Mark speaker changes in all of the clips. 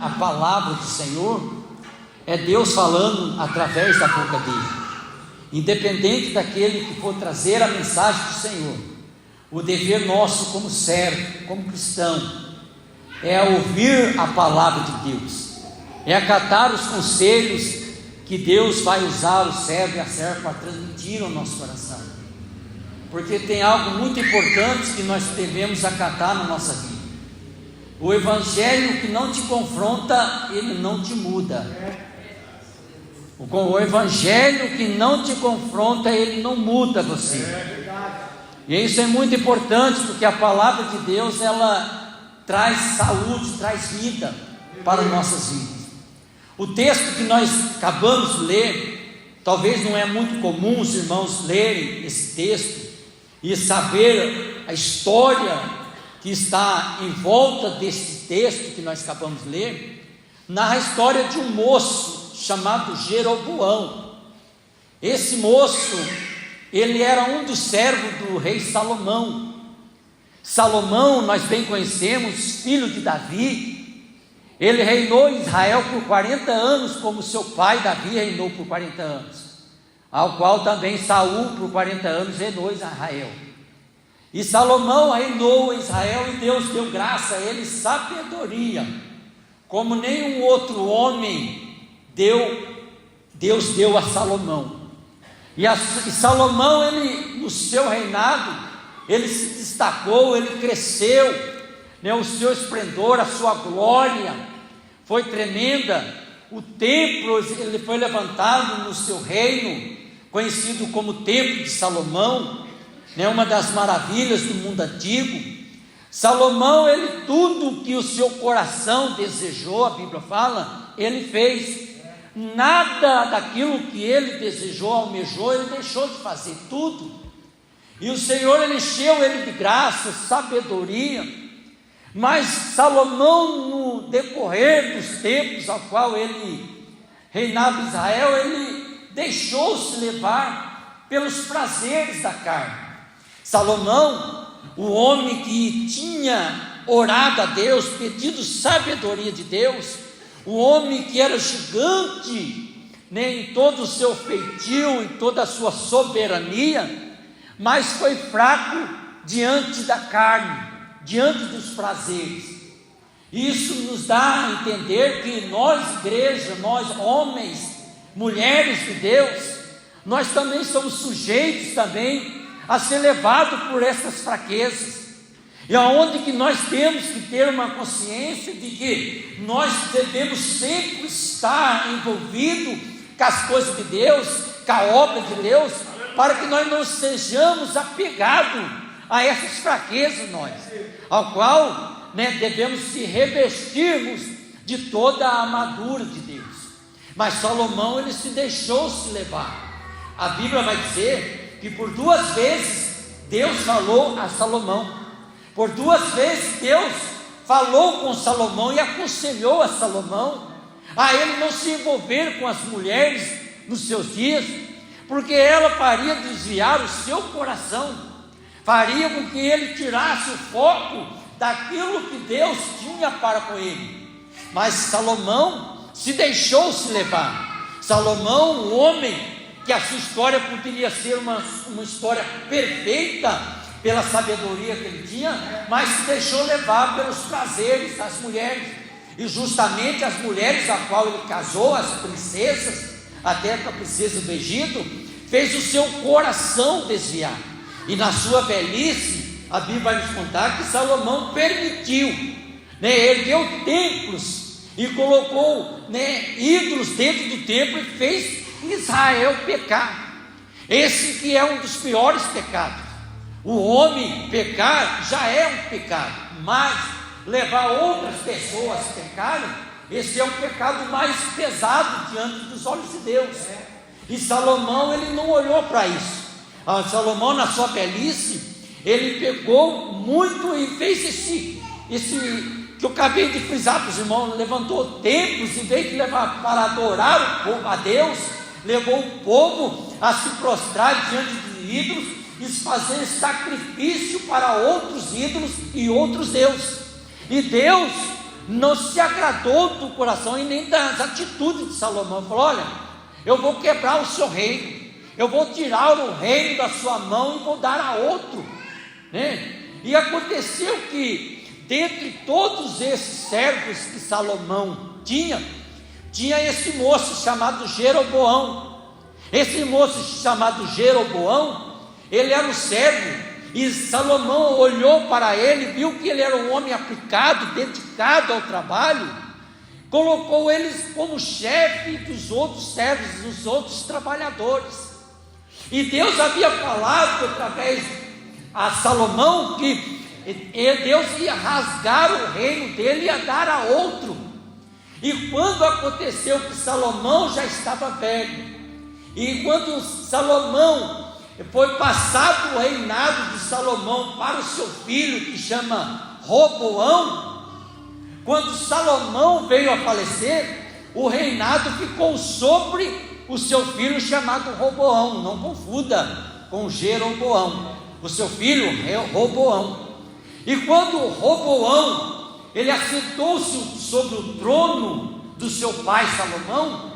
Speaker 1: a palavra do Senhor, é Deus falando através da boca dele. Independente daquele que for trazer a mensagem do Senhor, o dever nosso como servo, como cristão, é ouvir a palavra de Deus, é acatar os conselhos que Deus vai usar o servo e a serva para transmitir ao nosso coração, porque tem algo muito importante que nós devemos acatar na nossa vida. O evangelho que não te confronta, ele não te muda. O evangelho que não te confronta, ele não muda você. E isso é muito importante, porque a palavra de Deus, ela traz saúde, traz vida para nossas vidas. O texto que nós acabamos de ler, talvez não é muito comum os irmãos lerem esse texto e saber a história que está em volta desse texto que nós acabamos de ler. Narra a história de um moço chamado Jeroboão. Esse moço, ele era um dos servos do rei Salomão. Salomão, nós bem conhecemos, filho de Davi. Ele reinou em Israel por 40 anos, como seu pai Davi reinou por 40 anos, ao qual também Saul por 40 anos reinou em Israel. E Salomão reinou em Israel, e Deus deu graça a ele, sabedoria, como nenhum outro homem Deus deu a Salomão. E Salomão, ele, no seu reinado, ele se destacou, ele cresceu, o seu esplendor, a sua glória foi tremenda. O templo, ele foi levantado no seu reino, conhecido como Templo de Salomão, uma das maravilhas do mundo antigo. Salomão, ele, tudo que o seu coração desejou, a Bíblia fala, ele fez. Nada daquilo que ele desejou, almejou, ele deixou de fazer, tudo. E o Senhor, ele encheu ele de graça, sabedoria. Mas Salomão, no decorrer dos tempos ao qual ele reinava em Israel, ele deixou-se levar pelos prazeres da carne. Salomão, o homem que tinha orado a Deus, pedido sabedoria de Deus, o homem que era gigante, em todo o seu feitio, em toda a sua soberania, mas foi fraco diante da carne, diante dos prazeres. Isso nos dá a entender que nós, igreja, nós homens, mulheres de Deus, nós também somos sujeitos também a ser levados por essas fraquezas. E aonde que nós temos que ter uma consciência de que nós devemos sempre estar envolvidos com as coisas de Deus, com a obra de Deus, para que nós não sejamos apegados a essas fraquezas ao qual devemos se revestirmos de toda a armadura de Deus. Mas Salomão, ele se deixou se levar. A Bíblia vai dizer que por 2 vezes Deus falou a Salomão. Por 2 vezes Deus falou com Salomão e aconselhou a Salomão a ele não se envolver com as mulheres nos seus dias, porque ela faria desviar o seu coração, faria com que ele tirasse o foco daquilo que Deus tinha para com ele. Mas Salomão se deixou se levar. Salomão, um homem que a sua história poderia ser uma história perfeita pela sabedoria que ele tinha, mas se deixou levar pelos prazeres das mulheres. E justamente as mulheres a qual ele casou, as princesas, até com a princesa do Egito, fez o seu coração desviar. E na sua velhice, a Bíblia vai nos contar que Salomão permitiu, ergueu templos e colocou ídolos dentro do templo e fez Israel pecar. Esse que é um dos piores pecados. O homem pecar já é um pecado, mas levar outras pessoas a pecarem, esse é um pecado mais pesado diante dos olhos de Deus. E Salomão, ele não olhou para isso. Salomão, na sua velhice, ele pegou muito e fez esse que eu acabei de frisar para os irmãos, levantou templos, em vez de levar para adorar o povo a Deus, levou o povo a se prostrar diante de ídolos e fazer sacrifício para outros ídolos e outros deuses. E Deus não se agradou do coração e nem das atitudes de Salomão. Falou: olha, eu vou quebrar o seu reino, eu vou tirar o reino da sua mão e vou dar a outro, né? E aconteceu que, dentre todos esses servos que Salomão tinha esse moço chamado Jeroboão. Esse moço chamado Jeroboão, ele era um servo, e Salomão olhou para ele, viu que ele era um homem aplicado, dedicado ao trabalho, colocou eles como chefe dos outros servos, dos outros trabalhadores. E Deus havia falado através a Salomão que Deus ia rasgar o reino dele e ia dar a outro. E quando aconteceu que Salomão já estava velho, e quando Salomão foi passado o reinado de Salomão para o seu filho, que chama Roboão, quando Salomão veio a falecer, o reinado ficou sobre o seu filho chamado Roboão. Não confunda com Jeroboão, o seu filho é Roboão. E quando Roboão, ele assentou-se sobre o trono do seu pai Salomão,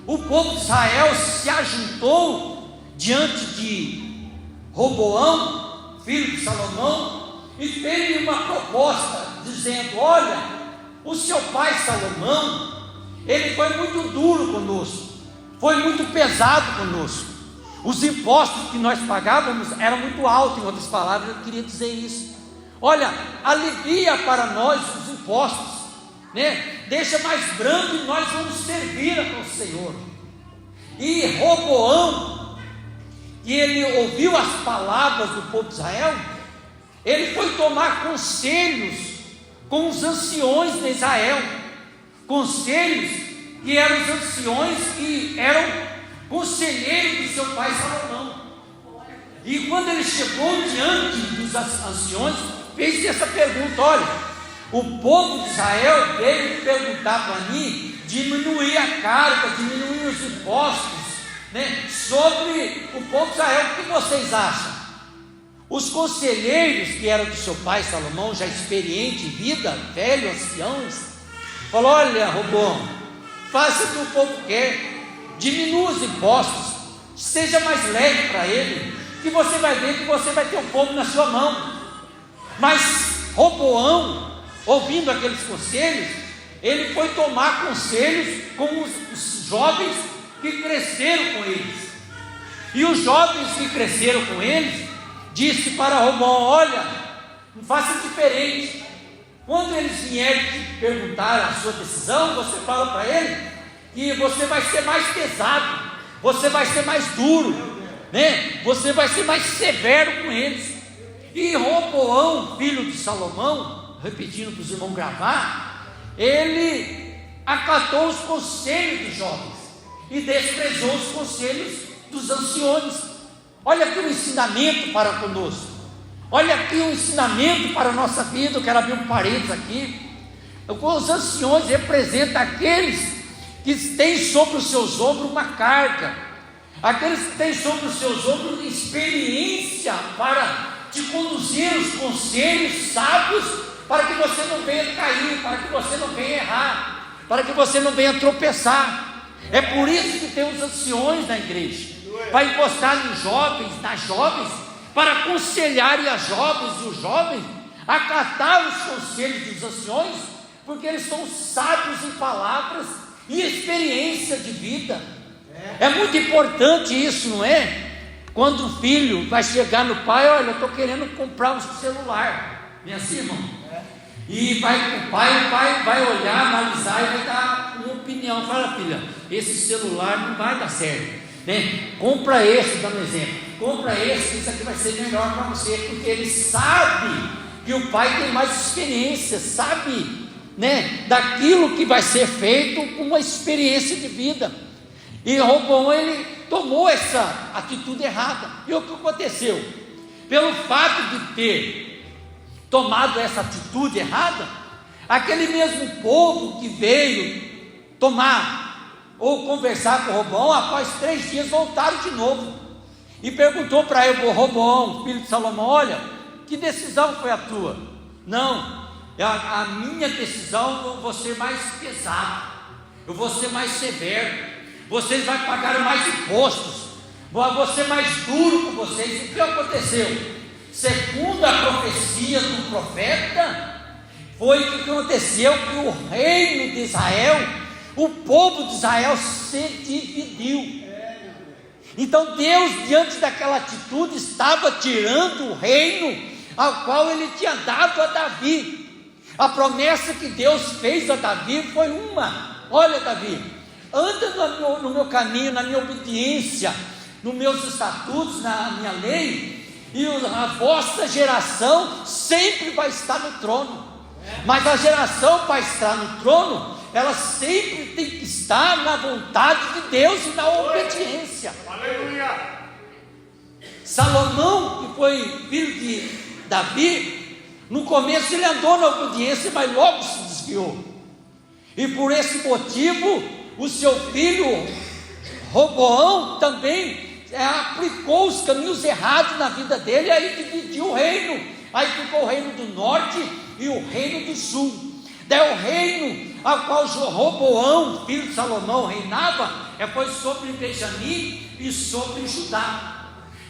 Speaker 1: o povo de Israel se ajuntou diante de Roboão, filho de Salomão, e fez uma proposta, dizendo: olha, o seu pai Salomão, ele foi muito duro conosco, foi muito pesado conosco, os impostos que nós pagávamos eram muito altos. Em outras palavras, eu queria dizer isso: olha, alivia para nós os impostos, né? Deixa mais brando e nós vamos servir ao Senhor. E Roboão, e ele ouviu as palavras do povo de Israel, ele foi tomar conselhos com os anciões de Israel, conselhos que eram os anciões que eram conselheiros do seu pai Salomão. E quando ele chegou diante dos anciões, fez essa pergunta: olha, o povo de Israel veio perguntar para mim, diminuir a carga, diminuir os impostos, né, sobre o povo de Israel. O que vocês acham? Os conselheiros que eram do seu pai Salomão, já experiente em vida, velho, anciãos, falou: olha, Roboão, faça o que o povo quer, diminua os impostos, seja mais leve para ele, que você vai ver que você vai ter o povo na sua mão. Mas Roboão, ouvindo aqueles conselhos, ele foi tomar conselhos com os jovens que cresceram com eles. E os jovens que cresceram com eles disse para Roboão: olha, faça diferente. Quando eles vierem te perguntar a sua decisão, você fala para ele que você vai ser mais pesado, você vai ser mais duro, né? Você vai ser mais severo com eles. E Roboão, filho de Salomão, repetindo para os irmãos gravar, ele acatou os conselhos dos jovens e desprezou os conselhos dos anciões. Olha aqui um ensinamento para conosco, olha aqui um ensinamento para a nossa vida. Eu quero abrir um parênteses aqui. Os anciões representam aqueles que têm sobre os seus ombros uma carga, aqueles que têm sobre os seus ombros experiência para te conduzir os conselhos sábios, para que você não venha cair, para que você não venha errar, para que você não venha tropeçar. É por isso que tem os anciões na igreja, para encostar nos jovens, nas jovens, para aconselharem as jovens e os jovens, acatar os conselhos dos anciões, porque eles são sábios em palavras e experiência de vida. É muito importante isso, não é? Quando o filho vai chegar no pai: olha, eu estou querendo comprar um celular, não é assim, irmão? E vai o pai vai olhar, analisar e vai dar uma opinião. Fala: filha, esse celular não vai dar certo, né? Compra esse, dá um exemplo, compra esse, isso aqui vai ser melhor para você, porque ele sabe que o pai tem mais experiência, sabe, né, daquilo que vai ser feito com uma experiência de vida. E Roboão, ele tomou essa atitude errada. E o que aconteceu? Pelo fato de ter tomado essa atitude errada, aquele mesmo povo que veio tomar ou conversar com Roboão, após 3 dias voltaram de novo e perguntou para ele: Roboão, filho de Salomão, olha, que decisão foi a tua? Não, a minha decisão, eu vou ser mais pesado, eu vou ser mais severo, vocês vão pagar mais impostos, vou ser mais duro com vocês. O que aconteceu? Segundo a profecia do profeta, foi o que aconteceu, que o reino de Israel, o povo de Israel se dividiu. Então Deus, diante daquela atitude, estava tirando o reino ao qual ele tinha dado a Davi. A promessa que Deus fez a Davi foi uma: olha, Davi, anda no meu caminho, na minha obediência, nos meus estatutos, na minha lei, e a vossa geração sempre vai estar no trono. Mas a geração para estar no trono, ela sempre tem que estar na vontade de Deus e na obediência.
Speaker 2: Aleluia!
Speaker 1: Salomão, que foi filho de Davi, no começo ele andou na obediência, mas logo se desviou. E por esse motivo, o seu filho Roboão também aplicou os caminhos errados na vida dele, e aí dividiu o reino. Aí ficou o reino do norte e o reino do sul. Daí o reino ao qual Roboão, filho de Salomão, reinava, foi sobre Benjamim e sobre Judá.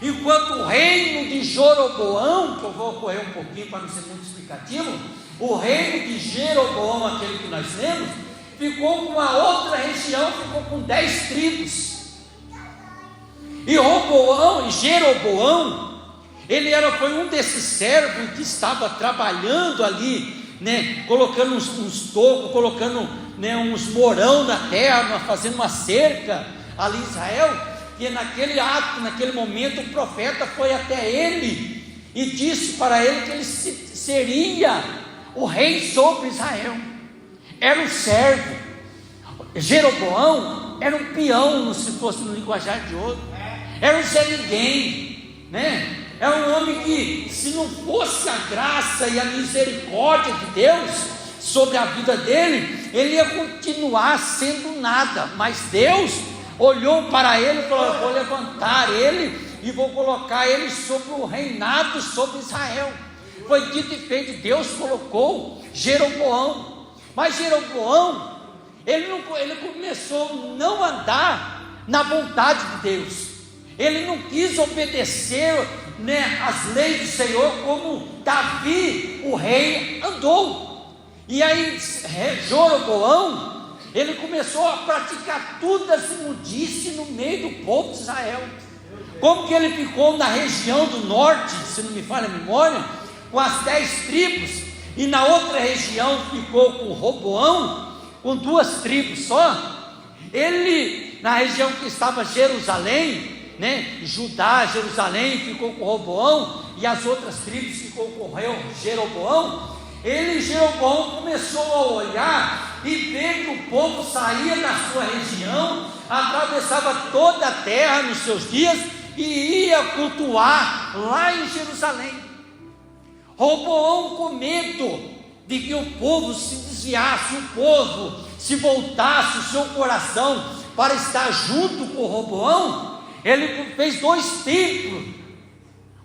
Speaker 1: Enquanto o reino de Jeroboão, que eu vou correr um pouquinho para não ser muito explicativo, o reino de Jeroboão, aquele que nós lemos, ficou com uma outra região, ficou com 10 tribos. E Jeroboão, ele foi um desses servos que estava trabalhando ali, colocando uns tocos, colocando uns morão na terra, fazendo uma cerca ali em Israel. E naquele ato, naquele momento, o profeta foi até ele e disse para ele que ele seria o rei sobre Israel. Era um servo. Jeroboão era um peão, se fosse no linguajar de hoje. Era um Zé Ninguém, Era um homem que, se não fosse a graça e a misericórdia de Deus sobre a vida dele, ele ia continuar sendo nada. Mas Deus olhou para ele e falou: eu vou levantar ele e vou colocar ele sobre o reinado sobre Israel. Foi dito e feito, Deus colocou Jeroboão. Mas Jeroboão, ele começou a não andar na vontade de Deus. Ele não quis obedecer as leis do Senhor como Davi, o rei, andou. E aí Jeroboão, ele começou a praticar toda essa imundície no meio do povo de Israel. Como que ele ficou na região do norte, se não me falha a memória, com as 10 tribos, e na outra região ficou com Roboão, com 2 tribos só. Ele, na região que estava Jerusalém, Judá, Jerusalém, ficou com Roboão, e as outras tribos ficou com Jeroboão. Jeroboão começou a olhar e ver que o povo saía da sua região, atravessava toda a terra nos seus dias e ia cultuar lá em Jerusalém. Roboão, com medo de que o povo se desviasse, o povo se voltasse o seu coração para estar junto com Roboão, ele fez 2 templos,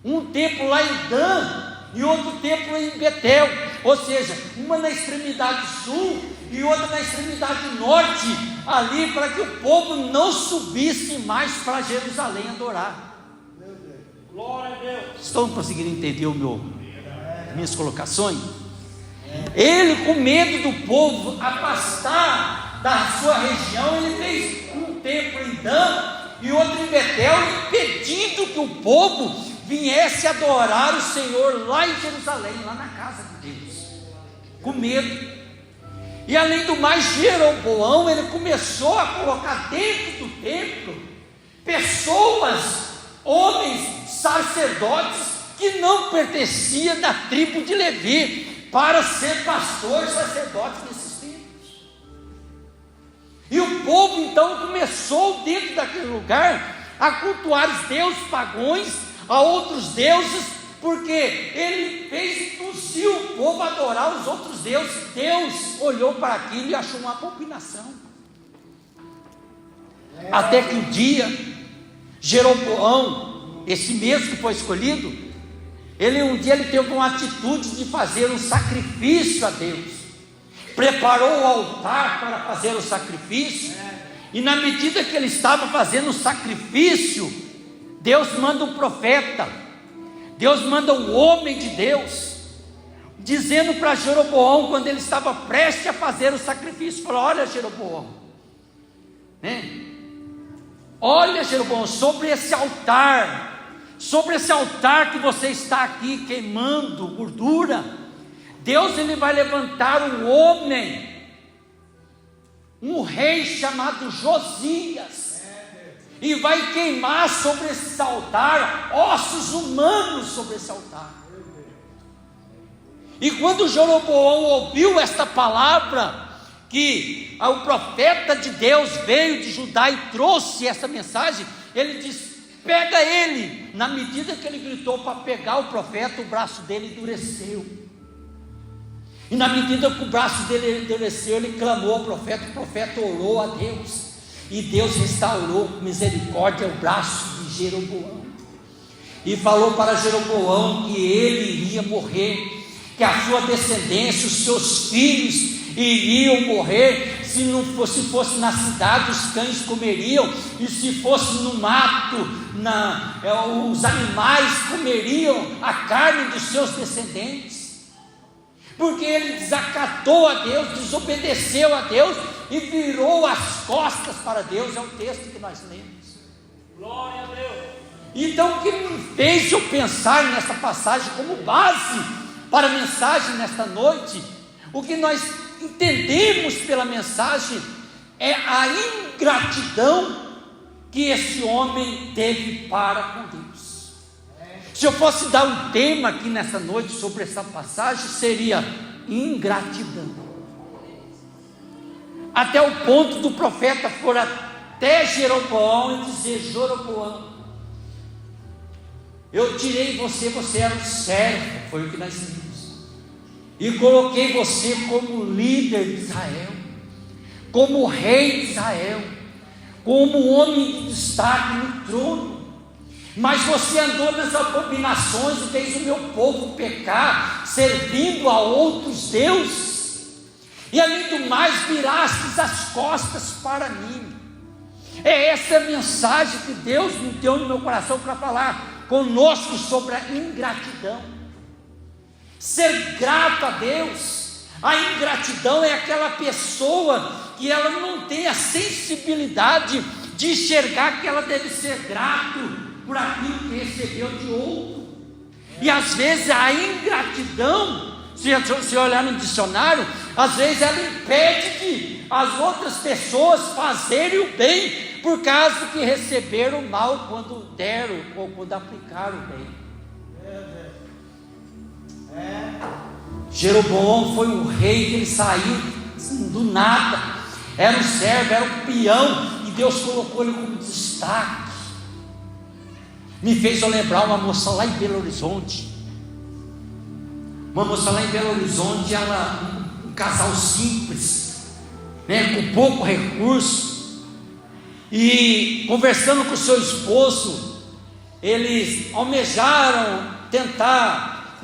Speaker 1: um templo lá em Dan e outro templo em Betel, ou seja, uma na extremidade sul e outra na extremidade norte, ali para que o povo não subisse mais para Jerusalém adorar.
Speaker 2: Glória a Deus.
Speaker 1: Estão conseguindo entender minhas colocações? Ele, com medo do povo afastar da sua região, ele fez um templo em Dan e outro em Betel, impedindo que o povo viesse adorar o Senhor lá em Jerusalém, lá na casa de Deus, com medo. E além do mais, Jeroboão, ele começou a colocar dentro do templo pessoas, homens, sacerdotes, que não pertenciam da tribo de Levi, para ser pastores, sacerdotes nesses templos. E o povo então começou dentro daquele lugar a cultuar os deuses pagãos, a outros deuses, porque ele fez induzir o povo a adorar os outros deuses. Deus olhou para aquilo e achou uma abominação. Até que um dia Jeroboão, esse mesmo que foi escolhido, Um dia ele teve uma atitude de fazer um sacrifício a Deus. Preparou o altar para fazer o sacrifício. E na medida que ele estava fazendo o sacrifício, Deus manda um profeta, Deus manda um homem de Deus, dizendo para Jeroboão, quando ele estava prestes a fazer o sacrifício, falou: olha, Jeroboão, olha, Jeroboão, sobre esse altar que você está aqui queimando gordura, Deus ele vai levantar um homem, um rei chamado Josias, e vai queimar sobre esse altar ossos humanos sobre esse altar. E quando Jeroboão ouviu esta palavra, que o profeta de Deus veio de Judá e trouxe essa mensagem, ele disse: pega ele. Na medida que ele gritou para pegar o profeta, o braço dele endureceu. E na medida que o braço dele endureceu, ele clamou ao profeta, o profeta orou a Deus, e Deus restaurou com misericórdia o braço de Jeroboão, e falou para Jeroboão que ele iria morrer, que a sua descendência, os seus filhos iriam morrer. Se não fosse na cidade, os cães comeriam, e se fosse no mato, os animais comeriam a carne dos seus descendentes, porque ele desacatou a Deus, desobedeceu a Deus e virou as costas para Deus. É o texto que nós lemos.
Speaker 2: Glória a Deus.
Speaker 1: Então, o que me fez eu pensar nessa passagem como base para a mensagem nesta noite, o que nós entendemos pela mensagem é a ingratidão que esse homem teve para com Deus. Se eu fosse dar um tema aqui nessa noite sobre essa passagem, seria ingratidão. Até o ponto do profeta for até Jeroboão e dizer: Jeroboão, eu tirei você, você era um servo, foi o que nós vimos, e coloquei você como líder de Israel, como rei de Israel, como homem de destaque no trono, mas você andou nas abominações e fez o meu povo pecar, servindo a outros deuses, e além do mais virastes as costas para mim. É essa a mensagem que Deus me deu no meu coração para falar conosco sobre a ingratidão. Ser grato a Deus. A ingratidão é aquela pessoa que ela não tem a sensibilidade de enxergar que ela deve ser grato por aquilo que recebeu de outro. E às vezes a ingratidão, se olhar no dicionário, às vezes ela impede de as outras pessoas fazerem o bem, por causa que receberam o mal quando deram ou quando aplicaram o bem. Jeroboão foi um rei que ele saiu do nada, era um servo, era um peão, e Deus colocou ele como destaque. Me fez eu lembrar uma moça lá em Belo Horizonte. Uma moça lá em Belo Horizonte, um casal simples, com pouco recurso, e conversando com o seu esposo, eles almejaram tentar,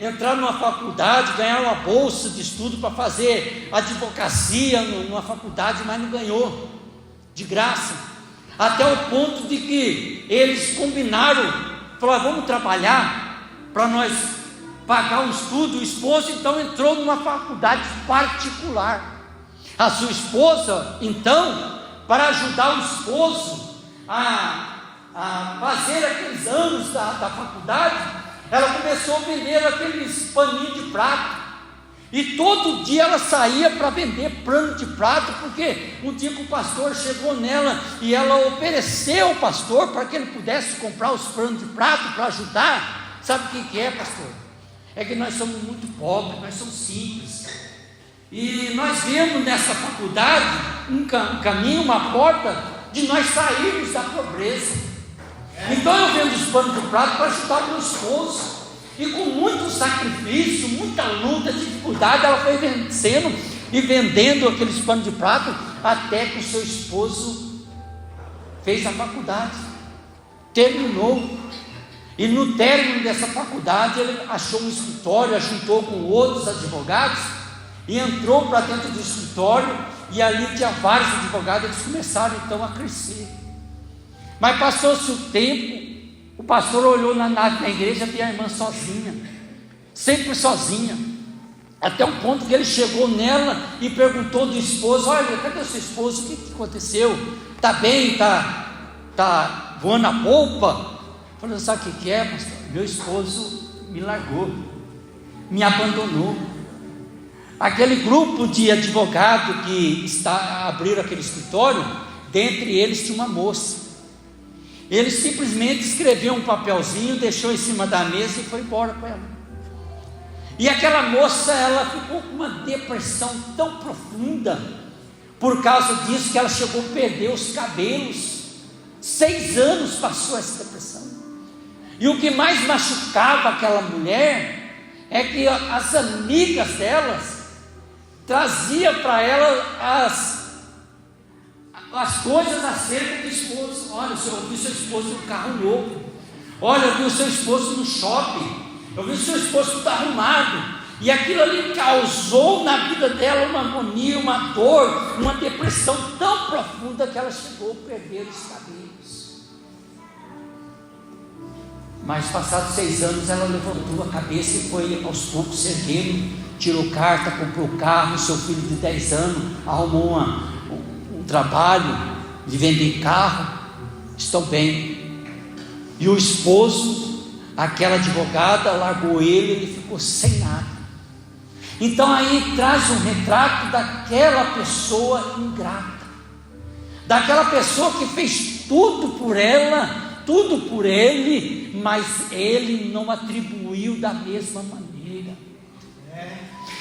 Speaker 1: entrar numa faculdade, ganhar uma bolsa de estudo para fazer advocacia numa faculdade, mas não ganhou, de graça. Até o ponto de que eles combinaram, falaram: vamos trabalhar para nós pagar o estudo. O esposo então entrou numa faculdade particular. A sua esposa então, para ajudar o esposo a fazer aqueles anos da faculdade, ela começou a vender aqueles paninhos de prato. E todo dia ela saía para vender pano de prato, porque um dia que o pastor chegou nela e ela ofereceu ao pastor para que ele pudesse comprar os panos de prato para ajudar. Sabe o que é, pastor? É que nós somos muito pobres, nós somos simples, e nós vemos nessa faculdade um caminho, uma porta de nós sairmos da pobreza. Então eu vendo os panos de prato para ajudar o meu esposo. E com muito sacrifício, muita luta, dificuldade, ela foi vencendo e vendendo aqueles panos de prato, até que o seu esposo fez a faculdade, terminou. E no término dessa faculdade, ele achou um escritório, juntou com outros advogados e entrou para dentro do escritório, e ali tinha vários advogados. Eles começaram então a crescer. Mas passou-se o tempo, o pastor olhou na nave da igreja, via a irmã sozinha, sempre sozinha, até um ponto que ele chegou nela e perguntou do esposo: olha, cadê o seu esposo? O que aconteceu? Está bem? Está voando a polpa? Falei: sabe o que é, pastor? Meu esposo me largou, me abandonou. Aquele grupo de advogados que abriram aquele escritório, dentre eles tinha uma moça. Ele simplesmente escreveu um papelzinho, deixou em cima da mesa e foi embora com ela. E aquela moça, ela ficou com uma depressão tão profunda, por causa disso, que ela chegou a perder os cabelos. 6 anos passou essa depressão. E o que mais machucava aquela mulher é que as amigas delas traziam para ela as coisas acerca do esposo. Olha, eu vi seu esposo no carro novo. Olha, eu vi o seu esposo no shopping. Eu vi o seu esposo tudo arrumado. E aquilo ali causou na vida dela uma agonia, uma dor, uma depressão tão profunda que ela chegou a perder os cabelos. Mas passados 6 anos, ela levantou a cabeça e foi aos poucos se erguendo, tirou carta, comprou carro. Seu filho de 10 anos arrumou um trabalho de vender carro, estão bem. E o esposo, aquela advogada, largou ele ficou sem nada. Então aí traz um retrato daquela pessoa ingrata, daquela pessoa que fez tudo por ela, tudo por ele, mas ele não atribuiu da mesma maneira.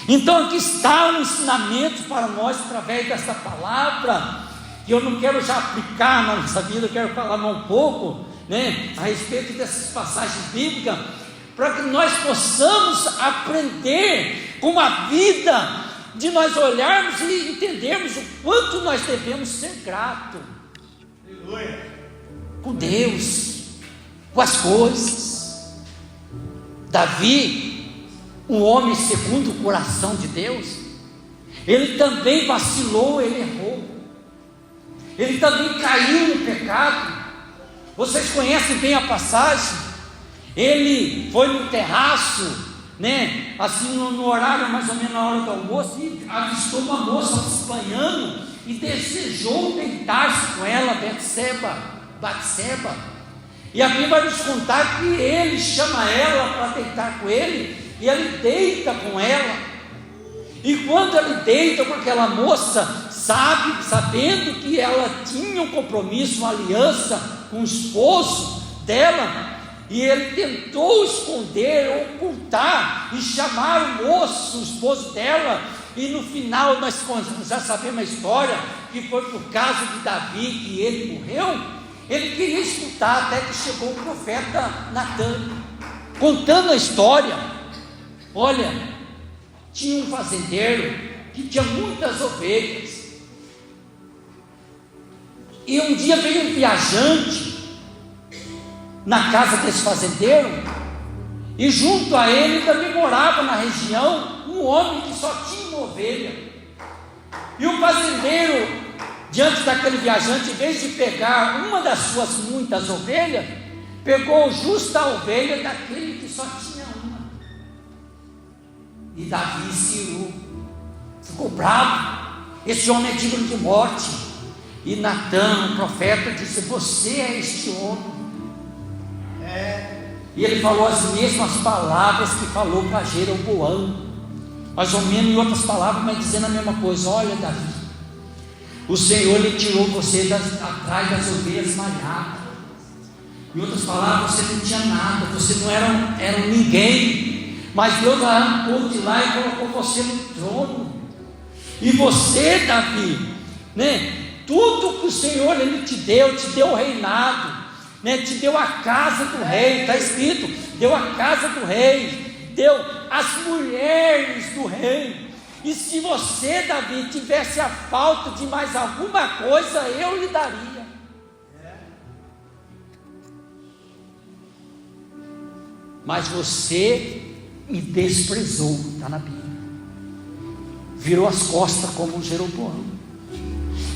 Speaker 1: Então aqui está um ensinamento para nós através dessa palavra, que eu não quero já aplicar na nossa vida, eu quero falar um pouco, a respeito dessas passagens bíblicas, para que nós possamos aprender com a vida, de nós olharmos e entendermos o quanto nós devemos ser gratos com Deus, com as coisas. Davi, um homem segundo o coração de Deus, ele também vacilou, ele errou, ele também caiu no pecado. Vocês conhecem bem a passagem. Ele foi no terraço, assim no horário mais ou menos na hora do almoço, e avistou uma moça espanhando e desejou deitar-se com ela, Batseba. E a Bíblia vai nos contar que ele chama ela para deitar com ele, e ele deita com ela. E quando ele deita com aquela moça, sabendo que ela tinha um compromisso, uma aliança com o esposo dela, e ele tentou esconder, ocultar e chamar o moço, o esposo dela, e no final nós já sabemos a história, que foi por causa de Davi que ele morreu. Ele queria escutar, até que chegou o profeta Natan, contando a história. Olha, tinha um fazendeiro que tinha muitas ovelhas, e um dia veio um viajante na casa desse fazendeiro, e junto a ele também morava na região um homem que só tinha uma ovelha. E o fazendeiro, diante daquele viajante, em vez de pegar uma das suas muitas ovelhas, pegou justa a ovelha daquele que só tinha uma. E Davi se irou, ficou bravo. Esse homem é digno de morte. E Natan, o profeta, disse: você é este homem. E ele falou as mesmas palavras que falou para Jeroboão, mais ou menos em outras palavras, mas dizendo a mesma coisa: olha, Davi, o Senhor lhe tirou você atrás das ovelhas malhadas. Em outras palavras, você não tinha nada, você não era um ninguém, mas Deus arrancou de lá e colocou você no trono. E você, Davi, tudo que o Senhor ele te deu o reinado, te deu a casa do rei, está escrito, deu a casa do rei, deu as mulheres do rei. E se você, Davi, tivesse a falta de mais alguma coisa, eu lhe daria. mas você me desprezou, está na Bíblia, virou as costas como um Jeroboão.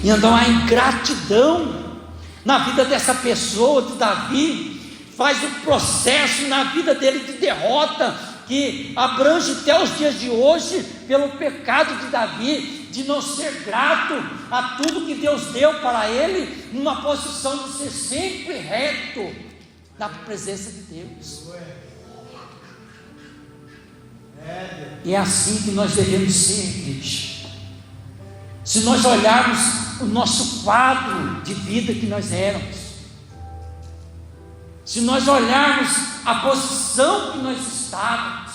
Speaker 1: E então a ingratidão na vida dessa pessoa, de Davi, faz um processo na vida dele de derrota, que abrange até os dias de hoje, pelo pecado de Davi, de não ser grato a tudo que Deus deu para ele, numa posição de ser sempre reto na presença de Deus. E é assim que nós devemos ser, igreja. Se nós olharmos o nosso quadro de vida que nós éramos, se nós olharmos a posição que nós estávamos,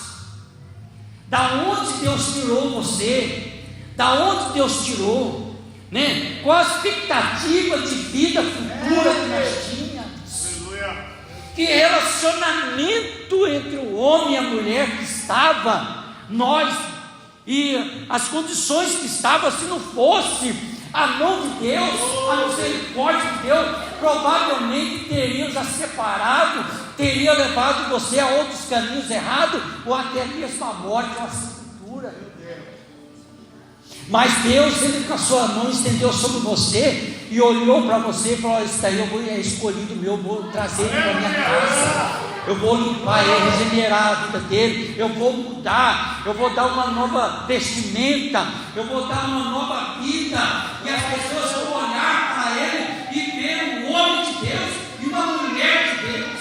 Speaker 1: da onde Deus tirou você, da onde Deus tirou, né? Qual a expectativa de vida futura que nós tínhamos, que relacionamento entre o homem e a mulher que estava, nós, e as condições que estavam, se não fosse a mão de Deus, a misericórdia de Deus, provavelmente teria já separado, teria levado você a outros caminhos errados, ou até mesmo a morte ou a sepultura. Mas Deus, Ele com a sua mão estendeu sobre você e olhou para você e falou: isso daí eu vou, é escolhido meu, vou trazer ele para minha casa, eu vou limpar ele, regenerar a vida dele, eu vou mudar, eu vou dar uma nova vestimenta, eu vou dar uma nova vida, e as pessoas vão olhar para ele e ver um homem de Deus e uma mulher de Deus.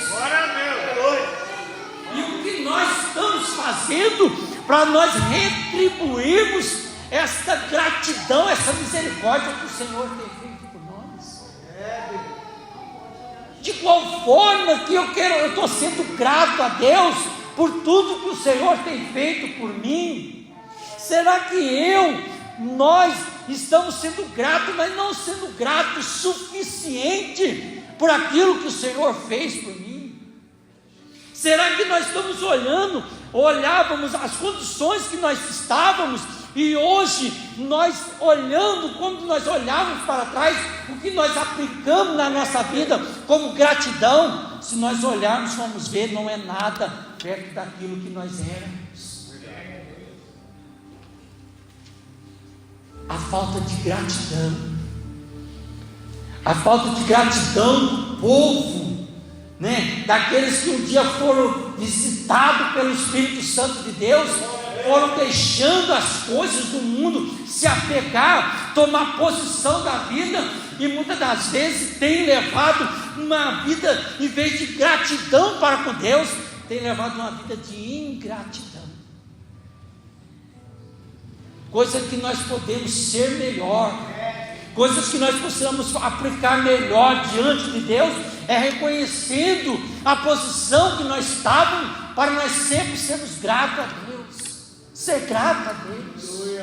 Speaker 1: E o que nós estamos fazendo para nós retribuirmos esta gratidão, essa misericórdia que o Senhor tem feito por nós? De qual forma que eu estou sendo grato a Deus por tudo que o Senhor tem feito por mim? Será que nós estamos sendo gratos, mas não sendo gratos suficiente por aquilo que o Senhor fez por mim? Será que nós estamos olhávamos as condições que nós estávamos, e hoje nós olhando, quando nós olhamos para trás, o que nós aplicamos na nossa vida como gratidão, se nós olharmos, vamos ver, não é nada perto daquilo que nós éramos. A falta de gratidão, a falta de gratidão do povo, né? Daqueles que um dia foram visitados pelo Espírito Santo de Deus, foram deixando as coisas do mundo, se apegar, tomar posição da vida, e muitas das vezes tem levado uma vida, em vez de gratidão para com Deus, tem levado uma vida de ingratidão. Coisas que nós podemos ser melhor, coisas que nós possamos aplicar melhor diante de Deus, é reconhecendo a posição que nós estávamos, para nós sempre sermos gratos a Deus. Ser grato a Deus.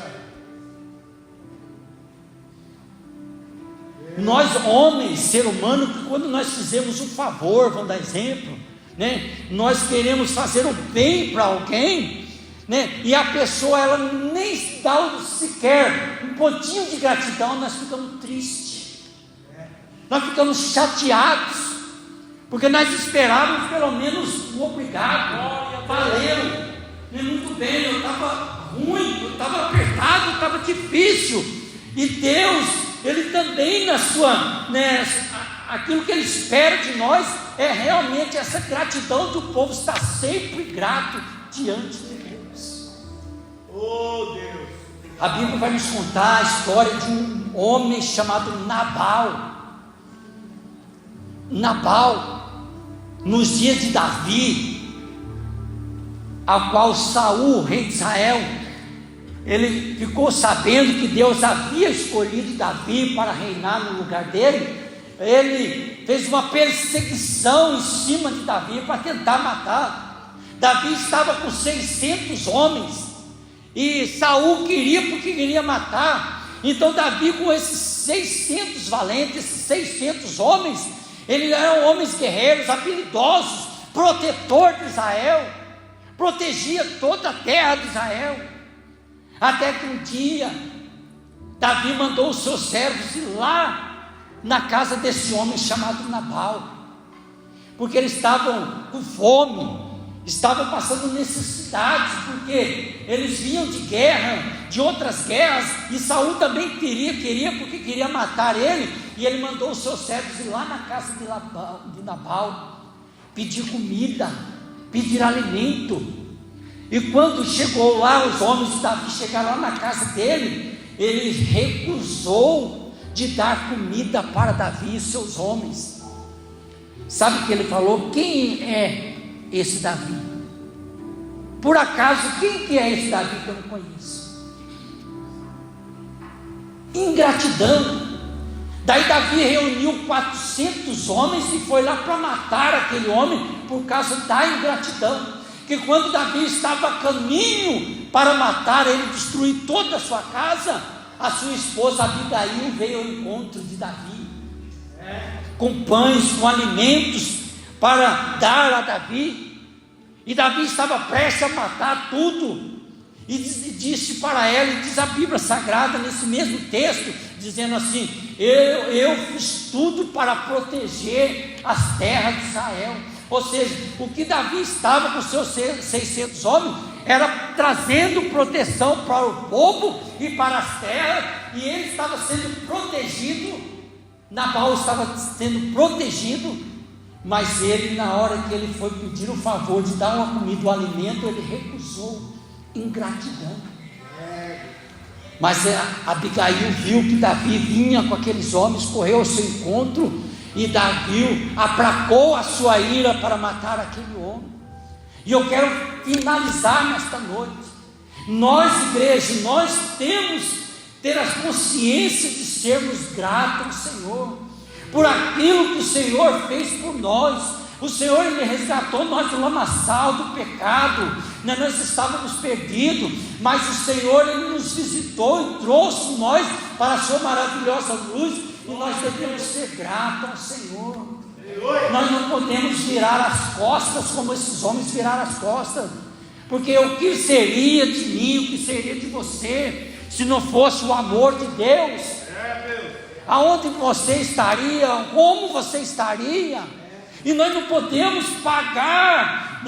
Speaker 1: Nós homens, ser humano, que quando nós fizemos um favor, vamos dar exemplo, né? Nós queremos fazer o bem para alguém, né? E a pessoa, ela nem dá sequer um pontinho de gratidão, nós ficamos tristes, nós ficamos chateados, porque nós esperávamos pelo menos um obrigado, valeu. Muito bem, eu estava ruim, eu estava apertado, estava difícil, e Deus, Ele também na sua, né, aquilo que Ele espera de nós, é realmente essa gratidão do povo estar sempre grato diante de Deus.
Speaker 3: Oh Deus!
Speaker 1: A Bíblia vai nos contar a história de um homem chamado Nabal, nos dias de Davi, a qual Saul, rei de Israel, ele ficou sabendo que Deus havia escolhido Davi para reinar no lugar dele. Ele fez uma perseguição em cima de Davi para tentar matar. Davi estava com 600 homens, e Saul queria matar. Então Davi, com esses 600 valentes, esses 600 homens, eles eram homens guerreiros, habilidosos, protetor de Israel, protegia toda a terra de Israel, até que um dia Davi mandou os seus servos ir lá na casa desse homem chamado Nabal, porque eles estavam com fome, estavam passando necessidades, porque eles vinham de guerra, de outras guerras, e Saul também porque queria matar ele, e ele mandou os seus servos ir lá na casa de Nabal, pedir comida, pedir alimento. E quando chegou lá, os homens de Davi chegaram lá na casa dele, ele recusou de dar comida para Davi e seus homens. Sabe o que ele falou? Quem é esse Davi? Por acaso, quem que é esse Davi que eu não conheço? Ingratidão. Daí Davi reuniu 400 homens e foi lá para matar aquele homem por causa da ingratidão. Que quando Davi estava a caminho para matar ele, destruir toda a sua casa, a sua esposa Abigail veio ao encontro de Davi, com pães, com alimentos para dar a Davi. E Davi estava prestes a matar tudo, e disse para ela, e diz a Bíblia Sagrada nesse mesmo texto, dizendo assim: eu fiz tudo para proteger as terras de Israel. Ou seja, o que Davi estava com seus 600 homens era trazendo proteção para o povo e para as terras, e ele estava sendo protegido. Nabal estava sendo protegido, mas ele, na hora que ele foi pedir o favor de dar uma comida, um alimento, ele recusou. Ingratidão. Mas Abigail viu que Davi vinha com aqueles homens, correu ao seu encontro, e Davi aplacou a sua ira para matar aquele homem. E eu quero finalizar nesta noite. Nós, igreja, nós temos ter a consciência de sermos gratos ao Senhor por aquilo que o Senhor fez por nós. O Senhor, Ele resgatou nós do lamaçal, do pecado, nós estávamos perdidos, mas o Senhor, Ele nos visitou e trouxe nós para a sua maravilhosa luz, e nós devemos ser gratos ao Senhor. Nós não podemos virar as costas como esses homens viraram as costas, porque o que seria de mim, o que seria de você, se não fosse o amor de Deus? Aonde você estaria? Como você estaria? E nós não podemos pagar,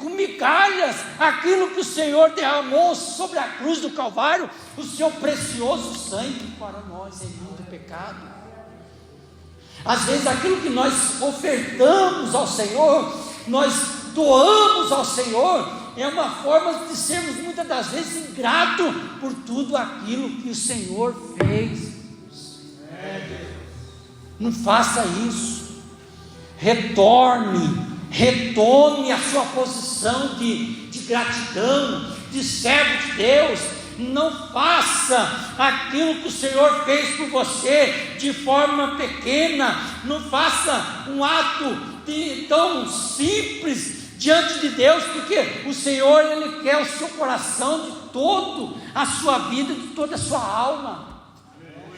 Speaker 1: com migalhas aquilo que o Senhor derramou sobre a cruz do Calvário, o seu precioso sangue para nós, remir do pecado. Às vezes aquilo que nós ofertamos ao Senhor, nós doamos ao Senhor, é uma forma de sermos muitas das vezes ingratos por tudo aquilo que o Senhor fez. Não faça isso. Retome a sua posição de gratidão, de servo de Deus. Não faça aquilo que o Senhor fez por você de forma pequena. Não faça um ato tão simples diante de Deus, porque o Senhor, Ele quer o seu coração, de toda a sua vida, de toda a sua alma.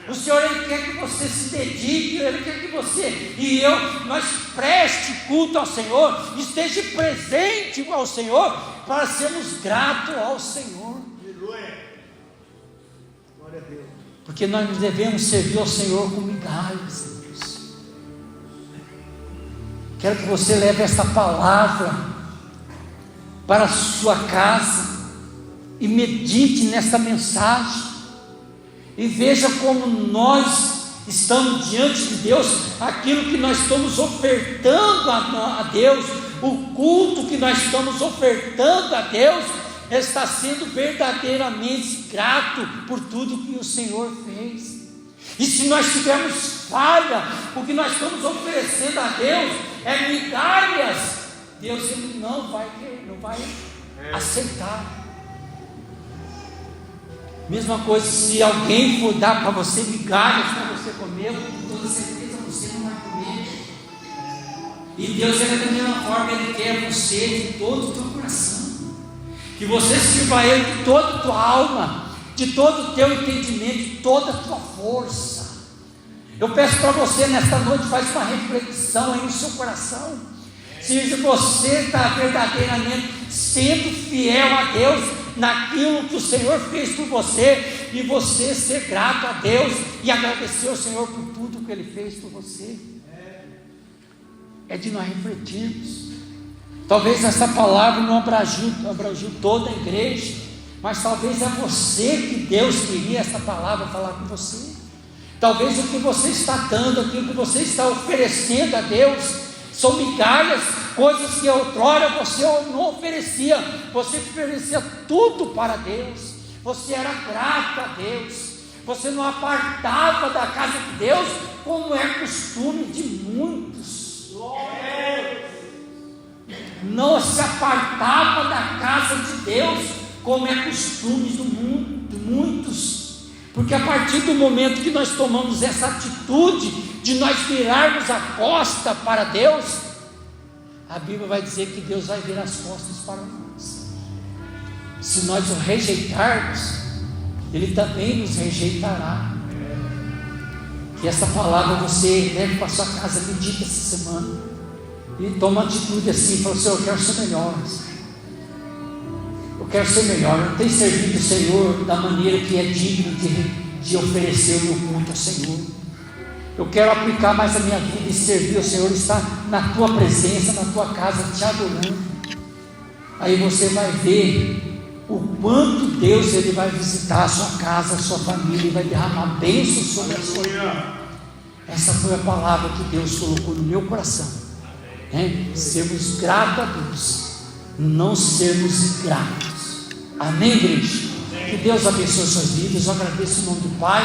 Speaker 1: O Senhor, Ele quer que você se dedique, Ele quer que você e nós preste culto ao Senhor, esteja presente ao Senhor, para sermos gratos ao Senhor.
Speaker 3: Glória a Deus.
Speaker 1: Porque nós devemos servir ao Senhor com migalhas, Deus. Quero que você leve esta palavra para a sua casa e medite nesta mensagem. E veja como nós estamos diante de Deus, aquilo que nós estamos ofertando a Deus, o culto que nós estamos ofertando a Deus, está sendo verdadeiramente grato por tudo que o Senhor fez. E se nós tivermos falha, o que nós estamos oferecendo a Deus é migalhas, Deus Ele não vai aceitar. Mesma coisa, se alguém for dar para você migalhas para você comer, com toda certeza você não vai comer. E Deus, Ele é da mesma forma, Ele quer você de todo o teu coração, que você sirva a Ele de toda a tua alma, de todo o teu entendimento, de toda a tua força. Eu peço para você nesta noite, faz uma reflexão aí no seu coração, se você está verdadeiramente sendo fiel a Deus, naquilo que o Senhor fez por você, e você ser grato a Deus e agradecer ao Senhor por tudo que Ele fez por você. É de nós refletirmos, Talvez essa palavra não abrangiu toda a igreja, mas talvez é você que Deus queria essa palavra falar com você. Talvez o que você está dando, aquilo que você está oferecendo a Deus, são migalhas, coisas que outrora você não oferecia. Você oferecia tudo para Deus, você era grato a Deus, você não apartava da casa de Deus, como é costume de muitos. Não se apartava da casa de Deus, como é costume do mundo, de muitos. Porque a partir do momento que nós tomamos essa atitude de nós virarmos a costa para Deus, a Bíblia vai dizer que Deus vai virar as costas para nós. Se nós o rejeitarmos, Ele também nos rejeitará. Que essa palavra você leve para a sua casa, medita essa semana e toma atitude assim, fala: Senhor, eu quero ser melhor. Eu quero ser melhor, eu tenho servido o Senhor da maneira que é digno de oferecer o meu culto ao Senhor. Eu quero aplicar mais a minha vida e servir ao Senhor, estar na tua presença, na tua casa, te adorando. Aí você vai ver o quanto Deus Ele vai visitar a sua casa, a sua família, e vai derramar bênçãos sobre a sua vida. Essa foi a palavra que Deus colocou no meu coração, né? Sermos gratos a Deus, não sermos ingratos. Amém, igreja? Que Deus abençoe suas vidas. Eu agradeço em nome do Pai,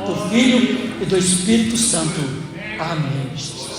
Speaker 1: do Filho e do Espírito Santo. Amém, Jesus.